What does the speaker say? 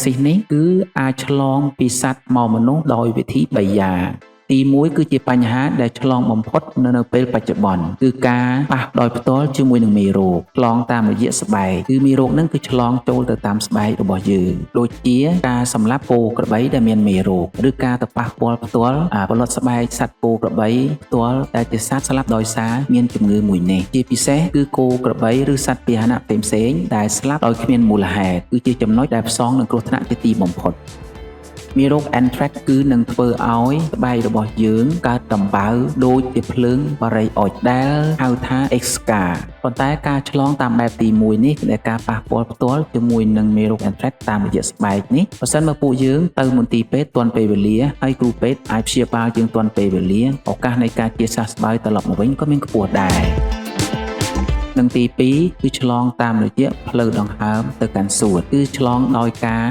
ស៊ីសនេះគឺអាចឆ្លងពីសត្វមកមនុស្សដោយវិធី3យ៉ាងទី1គឺជាបញ្ហាដែលឆ្លងបំផុតនៅពេលបច្ចុប្បន្នគឺការប៉ះដោយផ្ទាល់ជាមួយនឹងមេរោគឆ្លងតាមរយៈស្បែកគឺមេរោគហ្នឹងគឺឆ្លងចូលទៅតាមស្បែករបស់យើងដូចជាការសម្លាប់គោក្របីដែលមានមេរោគឬការទៅប៉ះពាល់ផ្ទាល់ផលិតស្បែកសត្វគោក្របីផ្ទាល់ដែលជាសត្វស្លាប់ដោយសារមានជំងឺមួយនេះជាពិសេសគឺគោក្របីឬសត្វពាហនៈផ្សេងៗដែលស្លាប់ដោយគ្មានមូលហេតុគឺជាចំណុចដែលផ្សងនឹងគ្រោះថ្នាក់ជាទីបំផុតមេរោគ Anthrax គឺនឹងធ្វើឲ្យស្បែករបស់យើងកើតដំបៅដូចជាភ្លើងបារីអុចដែលហៅថា Exca ប៉ុន្តែការឆ្លងតាមបែបទី1នេះគឺការប៉ះពាល់ផ្ទាល់ជាមួយនឹងមេរោគ Anthrax តាមរយៈស្បែកនេះបើសិនមកពួកយើងទៅមន្ទីរពេទ្យទាន់ពេលវេលាហើយគ្រូពេទ្យអាចព្យាបាលយើងទាន់ពេលវេលាឱកាសនៃការជាសះស្បើយត្រឡប់មកវិញក៏មានខ្ពស់ដែរនិងទី2គឺឆ្លងតាមរយៈផ្លូវដង្ហើមទៅកាន់សួតគឺឆ្លងដោយការ